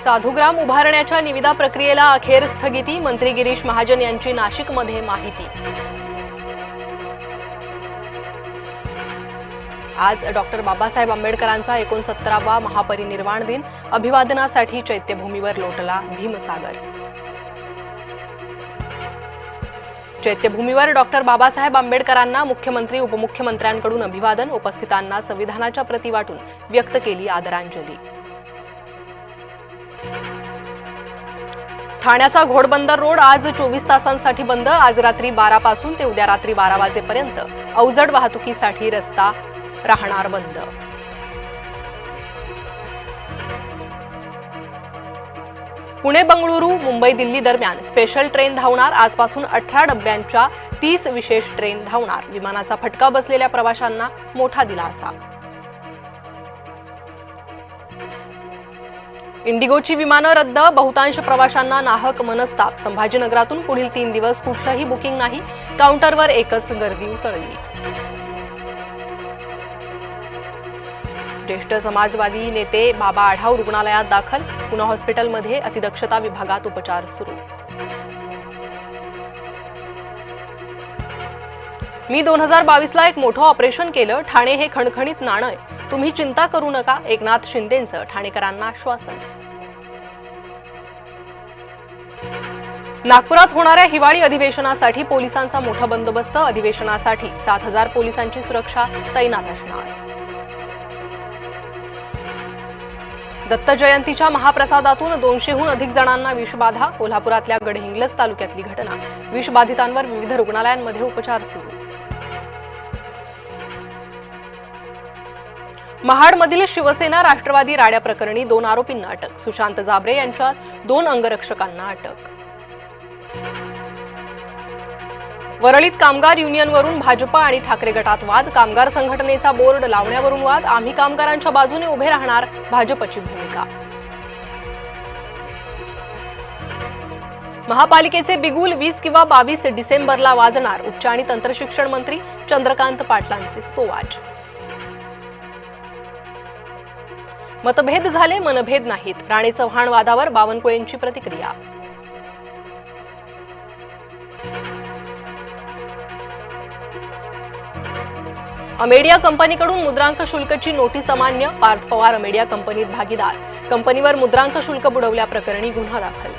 साधुग्राम उभारण्याच्या निविदा प्रक्रियेला अखेर स्थगिती, मंत्री गिरीश महाजन यांची नाशिकमध्ये माहिती। आज डॉक्टर बाबासाहेब आंबेडकरांचा 69वा महापरिनिर्वाण दिन, अभिवादनासाठी चैत्यभूमीवर लोटला भीमसागर। चैत्यभूमीवर डॉक्टर बाबासाहेब आंबेडकरांना मुख्यमंत्री उपमुख्यमंत्र्यांकडून अभिवादन, उपस्थितांना संविधानाच्या प्रती वाटून व्यक्त केली आदरांजली। ठाण्याचा घोडबंदर रोड आज 24 तासांसाठी बंद, आज रात्री 12 पासून ते उद्या रात्री 12 वाजेपर्यंत अवजड वाहतुकीसाठी रस्ता राहणार बंद। पुणे बंगळुरू मुंबई दिल्ली दरम्यान स्पेशल ट्रेन धावणार, आजपासून 18 डब्यांच्या 30 विशेष ट्रेन धावणार, विमानाचा फटका बसलेल्या प्रवाशांना मोठा दिलासा। इंडिगोची विमानं रद्द, बहुतांश प्रवाशांना नाहक मनस्ताप, संभाजीनगरातून पुढील 3 दिवस कुठलंही बुकिंग नाही, काउंटरवर एकच गर्दी उसळली। ज्येष्ठ समाजवादी नेते बाबा आढाव रुग्णालयात दाखल, पुणे हॉस्पिटलमध्ये अतिदक्षता विभागात उपचार सुरू। मी 2022ला एक मोठं ऑपरेशन केलं, ठाणे हे खणखणीत नाणं, तुम्ही चिंता करू नका, एकनाथ शिंदेंचं ठाणेकरांना आश्वासन। नागपुरात होणाऱ्या हिवाळी अधिवेशनासाठी पोलिसांचा मोठा बंदोबस्त, अधिवेशनासाठी 7000 पोलिसांची सुरक्षा तैनात असणार। दत्त जयंतीच्या महाप्रसादातून 200हून अधिक जणांना विषबाधा, कोल्हापुरातल्या गडहिंग्लज तालुक्यातली घटना, विषबाधितांवर विविध रुग्णालयांमध्ये उपचार सुरू। महाडमधील शिवसेना राष्ट्रवादी राड्या प्रकरणी 2 आरोपींना अटक, सुशांत जाबरे यांच्या 2 अंगरक्षकांना अटक। वरळीत कामगार युनियनवरून भाजप आणि ठाकरे गटात वाद, कामगार संघटनेचा बोर्ड लावण्यावरून वाद, आम्ही कामगारांच्या बाजूने उभे राहणार, भाजपची भूमिका। महापालिकेचे बिगुल 20 किंवा 22 डिसेंबरला वाजणार, उच्च आणि तंत्रशिक्षण मंत्री चंद्रकांत पाटलांचे स्तोवाच। मतभेद झाले, मनभेद नाहीत, राणे चव्हाण वादावर बावनकुळेंची प्रतिक्रिया। अमेडिया कंपनीकडून मुद्रांक शुल्कची नोटीस अमान्य, पार्थ पवार अमेडिया कंपनीत भागीदार, कंपनीवर मुद्रांक शुल्क बुडवल्याप्रकरणी गुन्हा दाखल।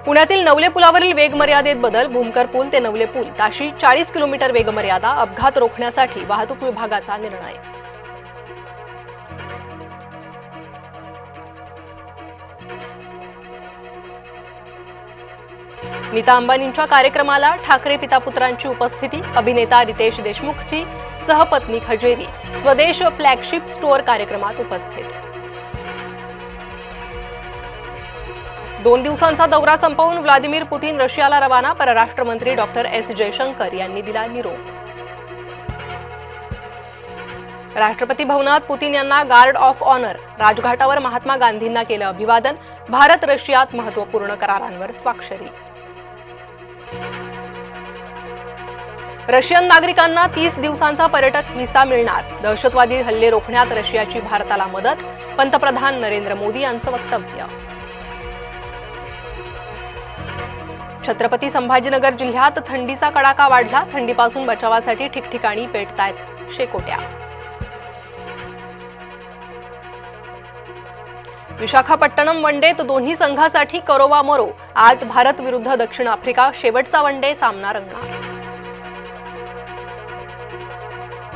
पुण्यातील नवले पुलावरील वेग मर्यादेत बदल, भूमकर पूल ते नवले पूल ताशी 40 किलोमीटर वेग मर्यादा, अपघात रोखण्यासाठी वाहतूक विभागाचा निर्णय। नीता अंबानींच्या कार्यक्रमाला ठाकरे पितापुत्रांची उपस्थिती, अभिनेता रितेश देशमुखची सहपत्नी हजेरी स्वदेश फ्लॅगशिप स्टोअर कार्यक्रमात उपस्थित। 2 दिवसांचा दौरा संपवून व्लादिमीर पुतीन रशियाला रवाना, परराष्ट्र मंत्री डॉक्टर एस जयशंकर यांनी दिला निरोप। राष्ट्रपती भवनात पुतीन यांना गार्ड ऑफ ऑनर, राजघाटावर महात्मा गांधींना केलं अभिवादन, भारत रशियात महत्त्वपूर्ण करारांवर स्वाक्षरी। रशियन नागरिकांना 30 दिवसांचा पर्यटक व्हिसा मिळणार, दहशतवादी हल्ले रोखण्यात रशियाची भारताला मदत, पंतप्रधान नरेंद्र मोदी यांचं वक्तव्य। छत्रपती संभाजीनगर जिल्ह्यात थंडीचा कडाका वाढला, थंडीपासून बचावासाठी ठिकठिकाणी पेटतायत शेकोट्या। विशाखापट्टणम वनडेत दोन्ही संघासाठी करो वा मरो, आज भारत विरुद्ध दक्षिण आफ्रिका शेवटचा वनडे सामना रंगणार।